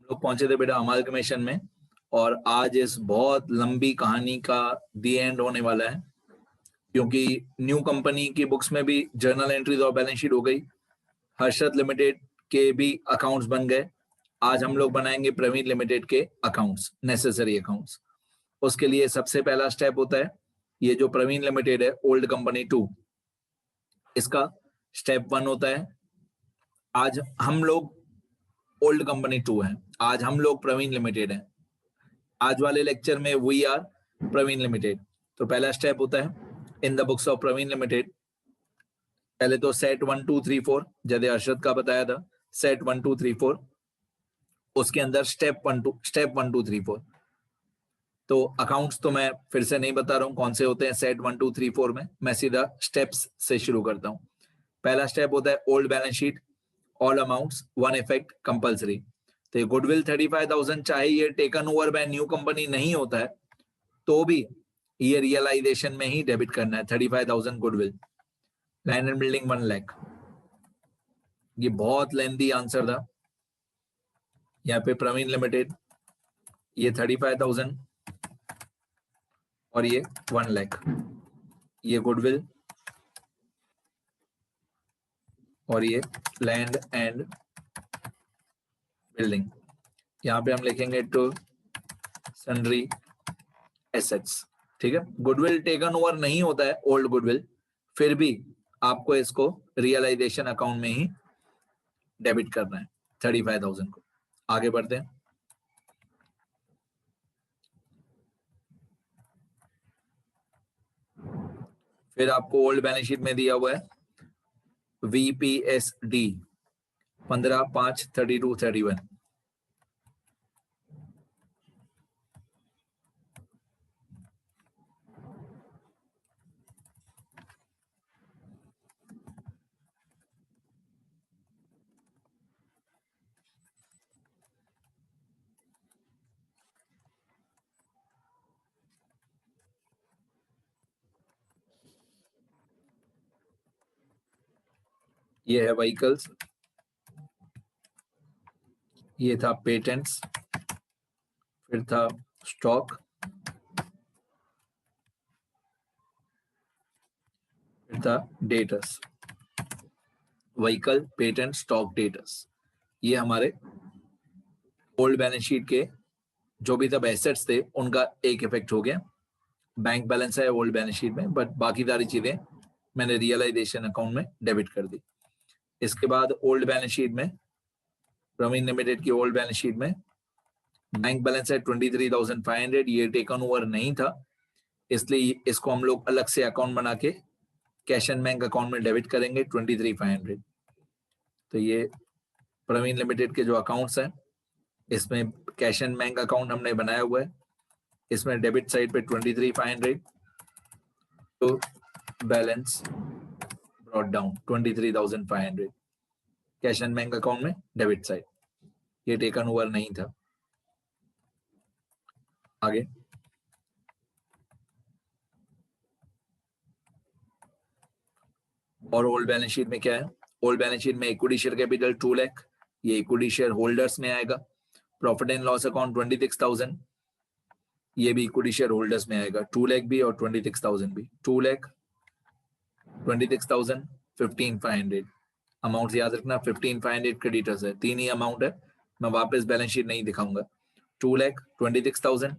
लोग पहुंचे थे बेटा अमालगमेशन में, और आज इस बहुत लंबी कहानी का दी एंड होने वाला है, क्योंकि न्यू कंपनी की बुक्स में भी जर्नल एंट्रीज और बैलेंस शीट हो गई, हर्षद लिमिटेड के भी अकाउंट्स बन गए। आज हम लोग बनाएंगे प्रवीण लिमिटेड के अकाउंट्स, नेसेसरी अकाउंट्स। उसके लिए सबसे पहला स्टेप होता है ये जो प्रवीण लिमिटेड है ओल्ड कंपनी 2, इसका स्टेप 1 होता है। आज हम लोग ओल्ड कंपनी 2 हैं, आज हम लोग प्रवीण लिमिटेड हैं। आज वाले लेक्चर में वी आर प्रवीण लिमिटेड। तो पहला स्टेप होता है in the books of Praveen limited, पहले तो सेट 1 2 3 4 जैसे अर्शद का बताया था, सेट 1 2 3 4, उसके अंदर स्टेप 1 2 3 4। तो अकाउंट्स तो मैं फिर से नहीं बता रहा हूं कौन से होते हैं सेट 1 2 3 4 में, मैं सीधा स्टेप्स से शुरू करता हूं। पहला स्टेप होता है old balance sheet, all amounts, one effect compulsory. तो गुडविल 35,000 चाहे ये taken over by new company नहीं होता है तो भी ये रियलाइजेशन में ही डेबिट करना है। 35,000 goodwill, land and building 1 lakh. ये बहुत लेंथी आंसर था। यहाँ पे प्रवीण लिमिटेड ये 35,000 और ये 1 लाख, ये गुडविल और ये लैंड एंड बिल्डिंग। यहाँ पे हम लिखेंगे टू सन्ड्री एसेट्स, ठीक है। गुडविल टेकन ओवर नहीं होता है ओल्ड गुडविल, फिर भी आपको इसको रियलाइजेशन अकाउंट में ही डेबिट करना है 35,000 को। आगे बढ़ते हैं। फिर आपको ओल्ड बैलेंस शीट में दिया हुआ है VPSD 15/5/32/31। ये है व्हीकल्स, ये था पेटेंट्स, फिर था स्टॉक, फिर था debtors. Vehicle, patent, stock, debtors, ये हमारे ओल्ड बैलेंस शीट के जो भी तब एसेट्स थे उनका एक इफेक्ट हो गया। बैंक बैलेंस है ओल्ड बैलेंस शीट में, बट बाकी सारी चीजें मैंने रियलाइजेशन अकाउंट में डेबिट कर दी। इसके बाद ओल्ड बैलेंस शीट में प्रवीण लिमिटेड की ओल्ड बैलेंस शीट में बैंक बैलेंस है 23,500, ये टेकन ओवर नहीं था, इसलिए इसको हम लोग अलग से अकाउंट बना के कैश एंड बैंक अकाउंट में डेबिट करेंगे 23,500। तो ये प्रवीण लिमिटेड के जो अकाउंट्स हैं इसमें कैश एंड बैंक अकाउंट हमने बनाया हुआ है, इसमें डेबिट साइड पे 23,500 तो balance brought down 23,500 cash and bank account में डेबिट साइड, ये टेकन ओवर नहीं था। आगे और ओल्ड बैलेंस शीट में क्या है, ओल्ड बैलेंस शीट में इक्विटी शेयर कैपिटल 2 लाख, ये इक्विटी शेयर होल्डर्स में आएगा। प्रॉफिट एंड लॉस अकाउंट 26,000, ये भी इक्विटी शेयर होल्डर्स में आएगा। 2 लाख भी और 26,000 भी, 2 लाख 26,000 15,500। अमाउंट याद रखना, 15,500 क्रेडिटर्स है, 3 ही अमाउंट है, मैं वापस बैलेंस शीट नहीं दिखाऊंगा। 2 लाख 26,000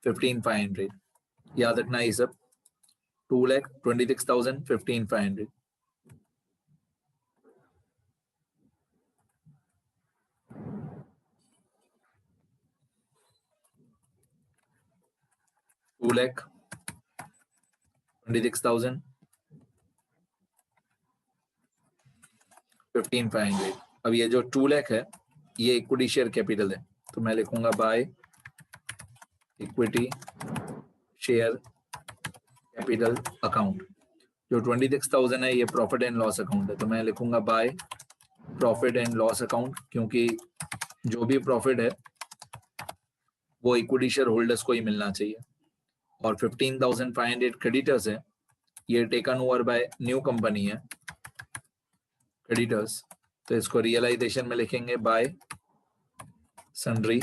15,500, याद रखना ये सब। 2 लाख 26,000 15,500। टू लाख 26,000 15,500। अब ये जो 2 लाख है ये इक्विटी शेयर कैपिटल है, तो मैं लिखूंगा by equity share capital account. जो 26,000 है ये प्रॉफिट एंड लॉस अकाउंट है, तो मैं लिखूंगा by profit and loss account, क्योंकि जो भी प्रॉफिट है वो इक्विटी शेयर होल्डर्स को ही मिलना चाहिए। और 15,500 क्रेडिटर्स है, ये taken over by new company है क्रेडिटर्स, तो इसको रियलाइजेशन में लिखेंगे bye sundry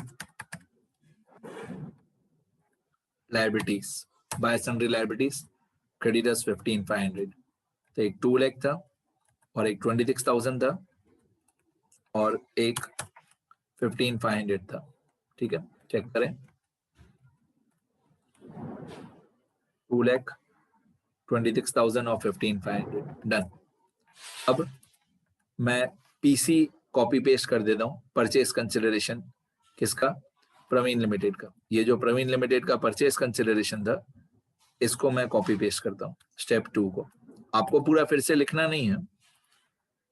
liabilities, by sundry liabilities creditors 15,500। तो एक 2 लाख था और एक 26,000 था और एक 15,500 था। ठीक है, चेक करें। 2 लाख, 26,000 और 15,500 डन। अब मैं पीसी कॉपी पेस्ट कर देता हूँ परचेज कंसिडरेशन किसका, प्रवीण लिमिटेड का। ये जो प्रवीण लिमिटेड का परचेज कंसिडरेशन था इसको मैं कॉपी पेस्ट करता हूँ स्टेप 2 को। आपको पूरा फिर से लिखना नहीं है,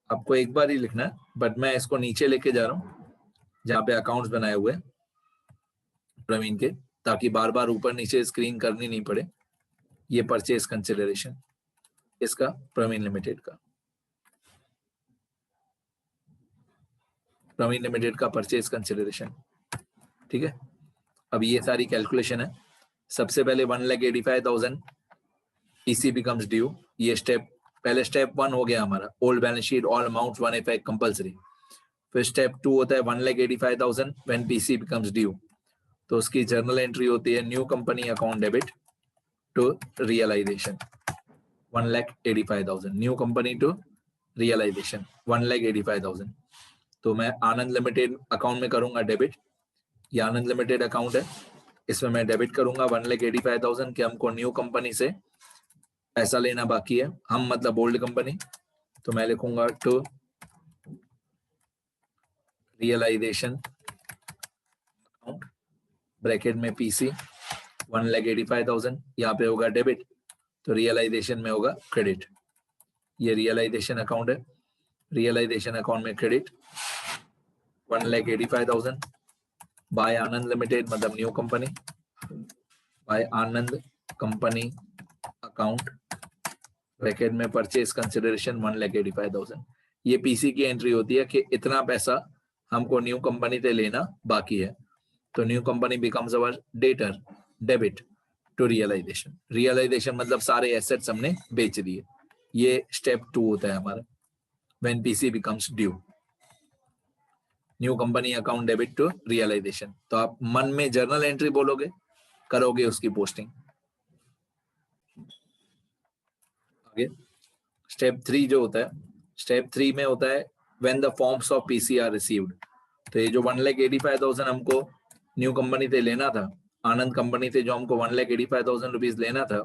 आपको एक बार ही लिखना है, बट मैं इसको नीचे लेके जा रहा हूँ जहाँ पे अकाउंट्स बनाए हुए प्रवीण के, ताकि बार बार ऊपर नीचे स्क्रीन करनी नहीं पड़े। ये परचेज कंसिडरेशन इसका, प्रवीण लिमिटेड का, प्रवीण लिमिटेड का परचेज कंसिडरेशन। ठीक है, अब ये सारी कैलकुलेशन है। सबसे पहले 1,85,000 पीसी बिकम्स ड्यू। ये स्टेप, पहले स्टेप 1 हो गया हमारा, old balance sheet all amounts 1/5 compulsory. फिर स्टेप 2 होता है 1,85,000 व्हेन पीसी बिकम्स ड्यू, तो उसकी जर्नल एंट्री होती है new company account debit to realisation 1,85,000, new company to realisation 1,85,000। तो मैं आनंद लिमिटेड अकाउंट में करूंगा डेबिट। ये आनंद लिमिटेड अकाउंट है, इसमें मैं डेबिट करूंगा 1,85,000 कि हमको न्यू कंपनी से पैसा लेना बाकी है, हम मतलब ओल्ड कंपनी। तो मैं लिखूंगा टू रियलाइजेशन अकाउंट ब्रैकेट में पीसी 1,85,000, यहाँ पे होगा डेबिट, तो रियलाइजेशन में होगा क्रेडिट। ये रियलाइजेशन अकाउंट है, रियलाइजेशन अकाउंट में क्रेडिट 1,85,000 बाय आनंद लिमिटेड मतलब न्यू कंपनी, बाय आनंद कंपनी अकाउंट ब्रैकेट में परचेज कंसिडरेशन 1,85,000। ये पीसी की एंट्री होती है कि इतना पैसा हमको न्यू कंपनी से लेना बाकी है, तो new company becomes our debtor debit to realisation. Realisation मतलब सारे एसेट्स हमने बेच दिए। ये स्टेप 2 होता है हमारा when PC becomes due, new company account debit to realisation. तो आप मन में जर्नल एंट्री बोलोगे, करोगे उसकी पोस्टिंग। आगे स्टेप 3 जो होता है, स्टेप 3 में होता है when the forms of PC are received. तो ये जो 1,85,000 हमको न्यू कंपनी से लेना था, आनंद कंपनी से जो हमको 1,85,000 रुपीज लेना था,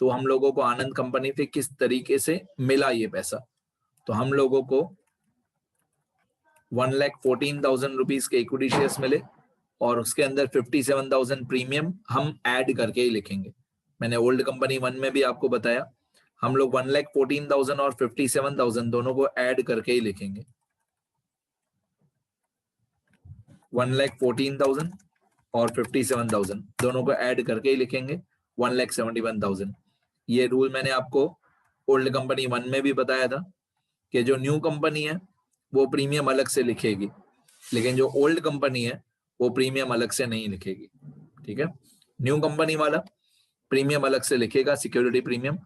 तो हम लोगों को आनंद कंपनी से किस तरीके से मिला ये पैसा। तो हम लोगों को 1,14,000 रुपीज के इक्विटी शेयर्स मिले और उसके अंदर 57,000 प्रीमियम हम ऐड करके ही लिखेंगे। मैंने ओल्ड कंपनी 1 में भी आपको बताया, हम लोग 1,14,000 और 57,000 दोनों को ऐड करके ही लिखेंगे। 1,14,000 और 57,000 दोनों को ऐड करके ही लिखेंगे 1,71,000। ये रूल मैंने आपको ओल्ड कंपनी 1 में भी बताया था कि जो न्यू कंपनी है वो प्रीमियम अलग से लिखेगी, लेकिन जो ओल्ड कंपनी है वो प्रीमियम अलग से नहीं लिखेगी। ठीक है, न्यू कंपनी वाला प्रीमियम अलग से लिखेगा, सिक्योरिटी प्रीमियम।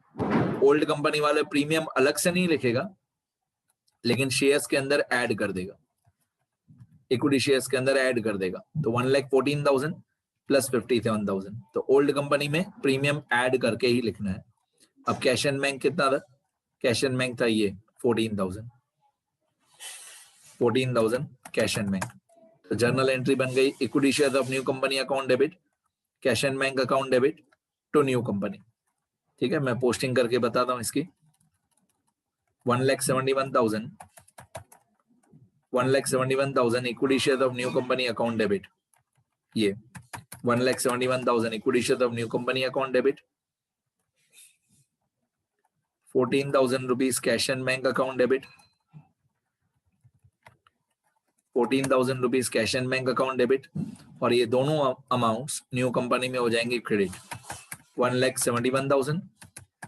ओल्ड कंपनी वाला प्रीमियम अलग से नहीं लिखेगा, लेकिन शेयर्स के अंदर ऐड कर देगा, इक्विटी शेयर्स के अंदर ऐड कर देगा। तो 1,14,000 प्लस 57,000, तो ओल्ड कंपनी में प्रीमियम ऐड करके ही लिखना है। अब कैश एंड बैंक कितना था, कैश एंड बैंक था ये 14,000 कैश एंड बैंक। तो जर्नल एंट्री बन गई equity share of new company account debit, cash and bank account debit to new company. ठीक है, मैं पोस्टिंग करके बताता हूं इसकी। 1,71,000 equity share of new company account debit, ये 1,71,000 equity share of new company account debit, 14,000 rupees cash and bank account debit, 14,000 rupees cash and bank account debit, और ये दोनों अमाउंट्स न्यू कंपनी में हो जाएंगे क्रेडिट। 1,71,000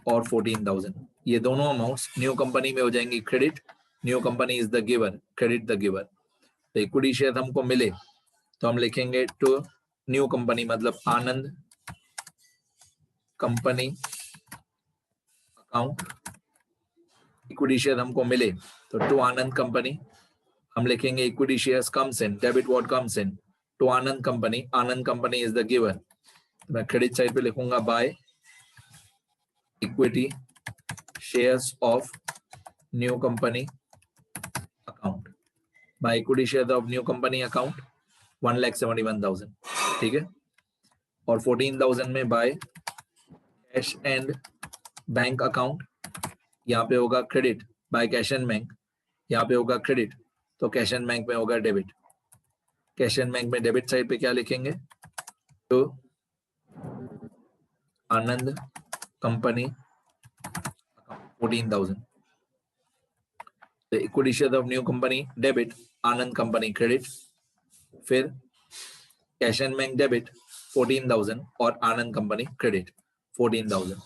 और 14,000, ये दोनों अमाउंट्स न्यू कंपनी में हो जाएंगी credit. New company is the giver, credit the giver. तो इक्विटी शेयर हमको मिले तो हम लिखेंगे टू न्यू कंपनी मतलब Anand company account. Equity share हमको मिले तो टू आनंद कंपनी हम लिखेंगे equity shares comes in, debit what comes in to Anand company, Anand company is the giver. तो मैं क्रेडिट साइड पे लिखूंगा by equity shares of new company account, by equity shares of new company account 1,71,000, ठीक है। और 14,000 में by cash and bank account, यहाँ पे होगा credit, by cash and bank, यहाँ पे होगा क्रेडिट, तो कैश एंड बैंक में होगा डेबिट। कैश एंड बैंक में डेबिट साइड पे क्या लिखेंगे, तो आनंद कंपनी 14,000, तो equity share of new company debit, Anand company credit, फिर कैश एंड बैंक डेबिट 14,000 और आनंद कंपनी क्रेडिट 14,000।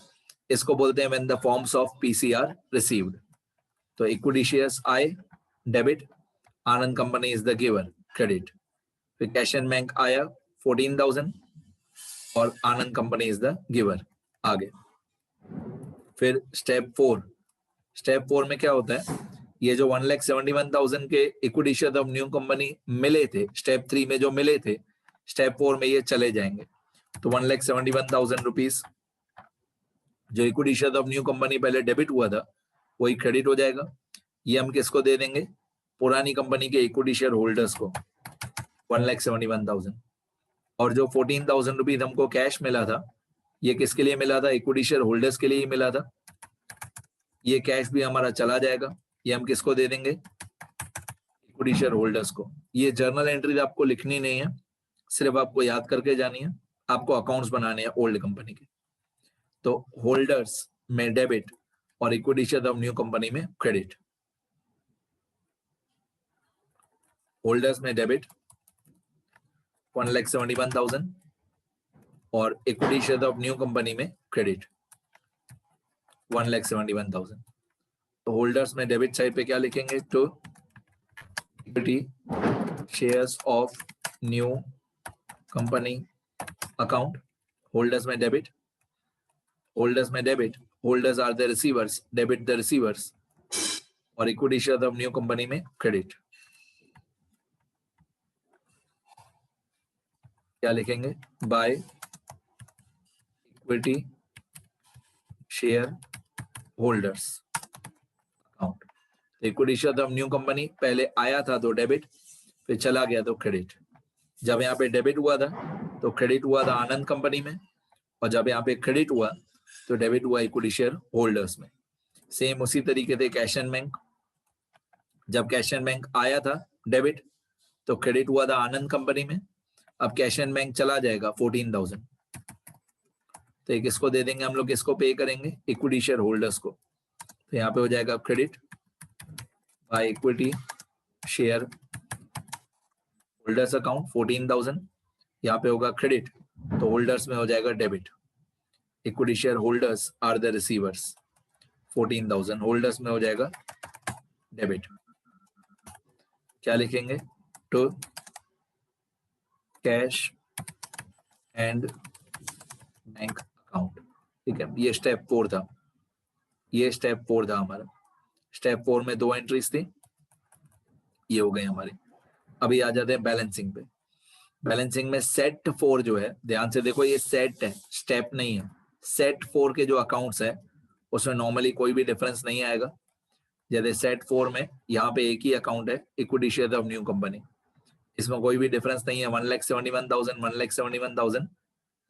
इसको बोलते हैं when the forms of PC are received. तो इक्विटी शेयर्स आए debit, Anand company is the giver credit, फिर कैश एंड बैंक आया 14,000 और Anand company is the giver. आगे फिर स्टेप 4, स्टेप 4 में क्या होता है, ये जो 1,71,000 के equity share of new company मिले थे स्टेप 3 में, जो मिले थे स्टेप 4 में ये चले जाएंगे। तो 1,71,000 रुपीज जो equity share of new company पहले डेबिट हुआ था वही क्रेडिट हो जाएगा। ये हम किसको दे देंगे, पुरानी कंपनी के इक्विटी शेयर होल्डर्स को 1,71,000। और जो 14,000 रुपीज हमको कैश मिला था ये किसके लिए मिला था, इक्विटी शेयर होल्डर्स के लिए ही मिला था। ये कैश भी हमारा चला जाएगा, ये हम किसको दे देंगे, इक्विटी शेयर होल्डर्स को। ये जर्नल एंट्रीज आपको लिखनी नहीं है, सिर्फ आपको याद करके जानी है, आपको अकाउंट्स बनाने हैं ओल्ड कंपनी के। तो होल्डर्स में डेबिट और equity share of new company में क्रेडिट। होल्डर्स में डेबिट 1,71,000 और equity share of new company में क्रेडिट 1,71,000। तो होल्डर्स में डेबिट साइड पे क्या लिखेंगे, तो equity shares of new company account, holders में डेबिट, होल्डर्स में debit, holders are the receivers, debit the receivers, और equity share of new company में क्रेडिट। क्या लिखेंगे, by equity share holders account. Equity share of new company पहले आया था तो डेबिट, फिर चला गया तो क्रेडिट। जब यहाँ पे डेबिट हुआ था तो क्रेडिट हुआ था आनंद कंपनी में, और जब यहाँ पे क्रेडिट हुआ तो डेबिट हुआ इक्विटी शेयर होल्डर्स में। सेम उसी तरीके से कैश एंड बैंक, जब कैश एंड बैंक आया था डेबिट तो क्रेडिट हुआ था आनंद कंपनी में, अब कैश एंड बैंक चला जाएगा 14,000, तो एक इसको दे देंगे हम लोग, इसको पे करेंगे इक्विटी शेयर होल्डर्स को। तो यहाँ पे हो जाएगा credit by equity share holders account 14,000, यहाँ पे होगा क्रेडिट, तो होल्डर्स में हो जाएगा debit, equity share holders are the receivers 14,000, holders में हो जाएगा डेबिट। क्या लिखेंगे, to cash and bank account, ठीक है। ये स्टेप 4 था, ये स्टेप 4 था हमारा। स्टेप 4 में 2 एंट्रीज थी, ये हो गए हमारे। अभी आ जाते हैं बैलेंसिंग पे। बैलेंसिंग में सेट 4 जो है, ध्यान से देखो, ये सेट है, स्टेप नहीं है। सेट 4 के जो अकाउंट्स है उसमें नॉर्मली कोई भी डिफरेंस नहीं आएगा। जैसे सेट 4 में यहाँ पे एक ही अकाउंट है, equity share of new company, इसमें कोई भी डिफरेंस नहीं है। 1,71,000 1,71,000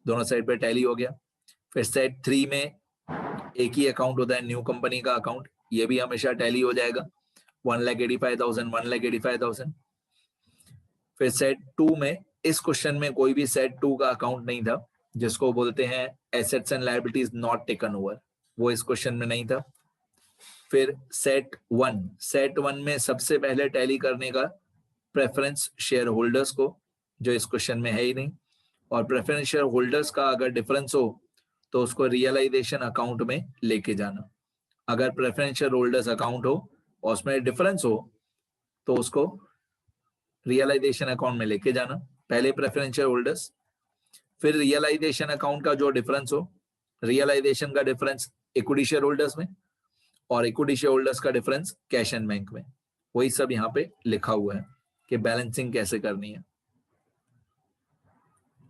दोनों साइड पे टैली हो गया। फिर सेट 3 में एक ही अकाउंट होता है, न्यू कंपनी का अकाउंट, ये भी हमेशा टैली हो जाएगा, 1,85,000 1,85,000। फिर सेट 2 में इस क्वेश्चन में कोई भी सेट 2 का अकाउंट नहीं था, जिसको बोलते हैं assets and liabilities not taken over, वो इस क्वेश्चन में नहीं था। फिर सेट 1 में सबसे पहले टैली करने का प्रेफरेंस शेयर होल्डर्स को, जो इस क्वेश्चन में है ही नहीं, और प्रेफरेंस शेयर होल्डर्स का अगर डिफरेंस हो तो उसको रियलाइजेशन अकाउंट में लेके जाना। अगर प्रेफरेंस शेयर होल्डर्स अकाउंट हो और उसमें डिफरेंस हो तो उसको रियलाइजेशन अकाउंट में लेके जाना, पहले प्रेफरेंस शेयर होल्डर्स, फिर रियलाइजेशन अकाउंट का जो डिफरेंस हो, रियलाइजेशन का डिफरेंस इक्विटी शेयर होल्डर्स में, और इक्विटी शेयर होल्डर्स का डिफरेंस कैश एंड बैंक में, वही सब यहाँ पे लिखा हुआ है कि बैलेंसिंग कैसे करनी है।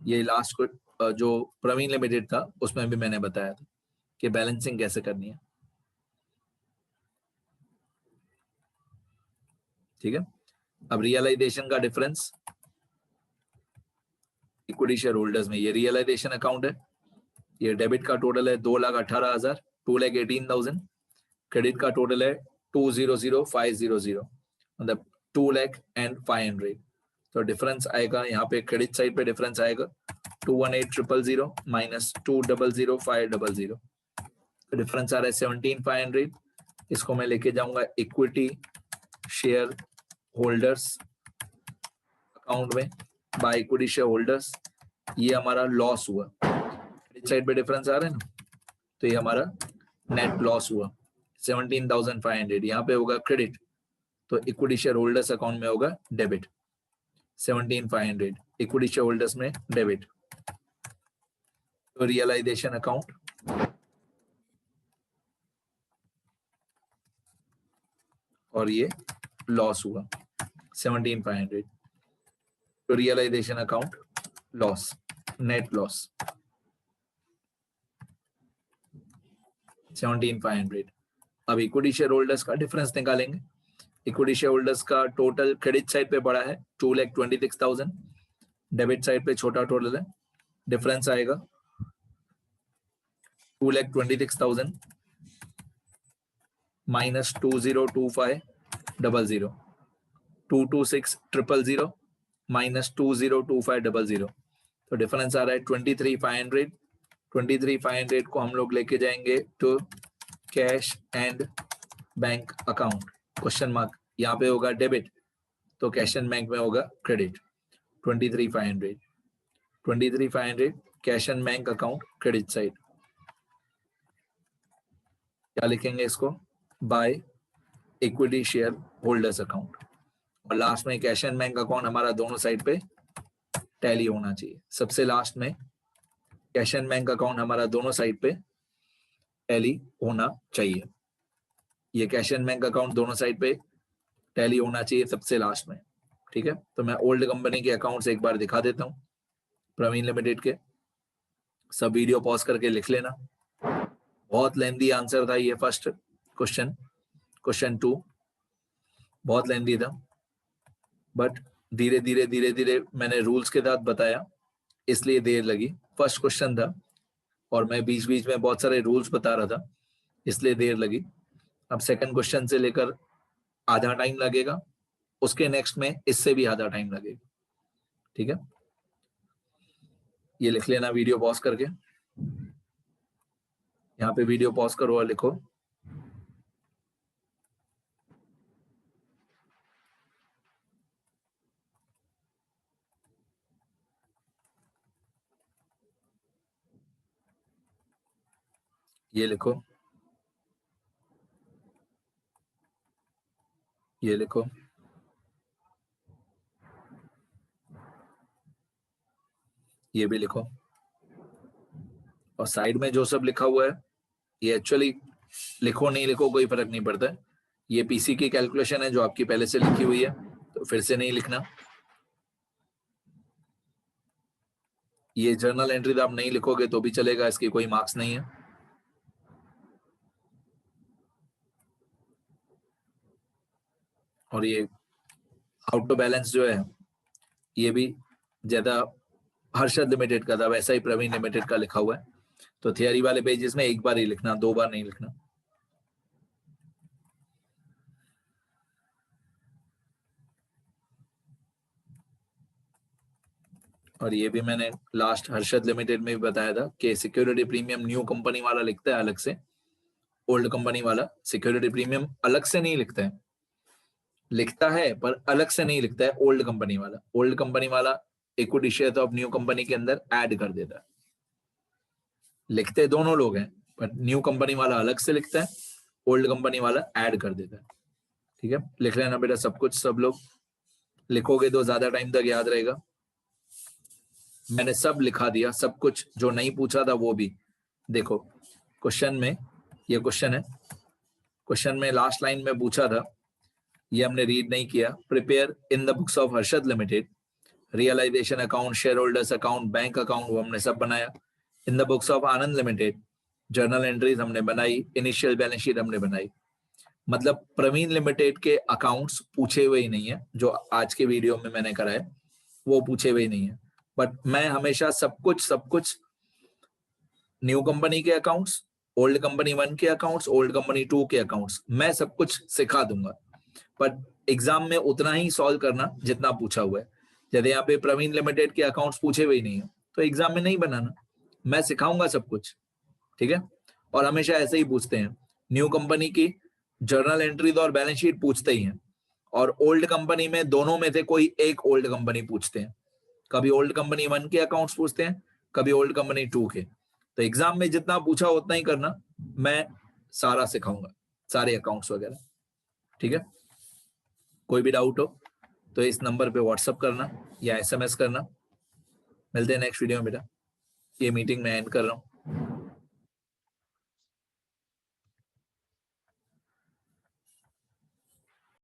ये लास्ट जो प्रवीण लिमिटेड था उसमें भी मैंने बताया था कि बैलेंसिंग कैसे करनी है। ठीक है, अब रियलाइजेशन का डिफरेंस इक्विटी शेयर होल्डर्स में, ये रियलाइजेशन अकाउंट है, ये डेबिट का टोटल है 2,18,000, 2,18,000, क्रेडिट का टोटल है 2,00,500, मतलब 2,05,000। तो डिफरेंस आएगा यहाँ पे क्रेडिट साइड पे डिफरेंस आएगा 218,000 माइनस 2,00,500, तो डिफरेंस आ रहा है 17,500। इसको मैं लेके जाऊंगा इक्विटी शेयर होल्डर्स अकाउंट में बाय इक्विटी शेयर होल्डर्स। ये हमारा लॉस हुआ, क्रेडिट साइड पे डिफरेंस आ रहा है ना, तो ये हमारा नेट लॉस हुआ 17,500। यहाँ पे होगा क्रेडिट, तो इक्विटी शेयर होल्डर्स अकाउंट में होगा डेबिट 17,500, इक्विटी शेयर होल्डर्स में डेबिट। तो रियलाइजेशन अकाउंट और ये लॉस हुआ 17,500, तो realisation account loss, net loss 17,500। अब इक्विटी शेयर होल्डर्स का डिफरेंस निकालेंगे। इक्विटी शेयर होल्डर्स का टोटल क्रेडिट साइड पे बड़ा है 2,26,000, डेबिट साइड पे छोटा टोटल है, डिफरेंस आएगा 2,26,000 माइनस 2,025,000, 2,26,000 माइनस 2,025,000, तो डिफरेंस आ रहा है 23,500। 23,500 को हम लोग लेके जाएंगे to cash and bank account, question mark, यहाँ पे होगा डेबिट, तो कैश एंड बैंक में होगा credit 23,500, 23,500 cash and bank account credit side. क्या लिखेंगे इसको, bye equity share holders account, और लास्ट में कैश एंड बैंक अकाउंट हमारा दोनों साइड पे टैली होना चाहिए। सबसे लास्ट में कैश एंड बैंक अकाउंट हमारा दोनों साइड पे टैली होना चाहिए। ये कैश एंड बैंक अकाउंट दोनों साइड पे टैली होना चाहिए सबसे लास्ट में। ठीक है, तो मैं ओल्ड कंपनी के अकाउंट्स एक बार दिखा देता हूँ, प्रवीण लिमिटेड के। सब वीडियो पॉज करके लिख लेना, बहुत लेंथी आंसर था ये फर्स्ट क्वेश्चन, क्वेश्चन 2 बहुत लेंथी था, बट धीरे धीरे मैंने रूल्स के साथ बताया, इसलिए देर लगी। फर्स्ट क्वेश्चन था और मैं बीच बीच में बहुत सारे रूल्स बता रहा था, इसलिए देर लगी। अब सेकंड क्वेश्चन से लेकर आधा टाइम लगेगा, उसके नेक्स्ट में इससे भी आधा टाइम लगेगा। ठीक है, ये लिख लेना वीडियो पॉज करके, यहाँ पे वीडियो पॉज करो और लिखो। ये लिखो, ये लिखो, ये भी लिखो, और साइड में जो सब लिखा हुआ है ये एक्चुअली लिखो नहीं लिखो कोई फर्क नहीं पड़ता है, ये पीसी की कैलकुलेशन है जो आपकी पहले से लिखी हुई है, तो फिर से नहीं लिखना। ये जर्नल एंट्री तो आप नहीं लिखोगे तो भी चलेगा, इसके कोई मार्क्स नहीं है। और ये हाउ टू बैलेंस जो है ये भी ज्यादा हर्षद लिमिटेड का था, वैसा ही प्रवीण लिमिटेड का लिखा हुआ है, तो थियरी वाले पेजेस में एक बार ही लिखना, 2 बार नहीं लिखना। और ये भी मैंने लास्ट हर्षद लिमिटेड में भी बताया था कि सिक्योरिटी प्रीमियम न्यू कंपनी वाला लिखता है अलग से, ओल्ड कंपनी वाला सिक्योरिटी प्रीमियम अलग से नहीं लिखता है, लिखता है पर अलग से नहीं लिखता है ओल्ड कंपनी वाला। ओल्ड कंपनी वाला equity share of new company के अंदर ऐड कर देता है, लिखते दोनों लोग हैं पर न्यू कंपनी वाला अलग से लिखता है, ओल्ड कंपनी वाला ऐड कर देता है। ठीक है, लिख लेना बेटा सब कुछ, सब लोग लिखोगे तो ज्यादा टाइम तक याद रहेगा। मैंने सब लिखा दिया, सब कुछ, जो नहीं पूछा था वो भी देखो। क्वेश्चन में, ये क्वेश्चन है, क्वेश्चन में लास्ट लाइन में पूछा था ये हमने रीड नहीं किया। Prepare in the books of Harshad limited, realisation account, share holders account, bank account, वो हमने सब बनाया। In the books of Anand limited journal entries हमने बनाई, इनिशियल बैलेंस शीट हमने बनाई। मतलब प्रवीण लिमिटेड के अकाउंट्स पूछे हुए ही नहीं है, जो आज के वीडियो में मैंने करा है वो पूछे हुए ही नहीं है। बट मैं हमेशा सब कुछ न्यू कंपनी के अकाउंट्स, ओल्ड कंपनी 1 के अकाउंट्स, ओल्ड कंपनी 2 के अकाउंट्स, मैं सब कुछ सिखा दूंगा। बट एग्जाम में उतना ही सॉल्व करना जितना पूछा हुआ है। यदि यहाँ पे प्रवीण लिमिटेड के अकाउंट्स पूछे हुए ही नहीं है तो एग्जाम में नहीं बनाना, मैं सिखाऊंगा सब कुछ, ठीक है। और हमेशा ऐसे ही पूछते हैं, न्यू कंपनी की जर्नल एंट्रीज और बैलेंस शीट पूछते ही हैं, और ओल्ड कंपनी में दोनों में से कोई एक ओल्ड कंपनी पूछते हैं। कभी ओल्ड कंपनी 1 के अकाउंट्स पूछते हैं, कभी ओल्ड कंपनी 2 के। तो एग्जाम में जितना पूछा उतना ही करना, मैं सारा सिखाऊंगा, सारे अकाउंट्स वगैरह, ठीक है। कोई भी डाउट हो तो इस नंबर पे व्हाट्सअप करना या SMS करना। मिलते हैं नेक्स्ट वीडियो में बेटा। ये मीटिंग मैं एंड कर रहा हूँ।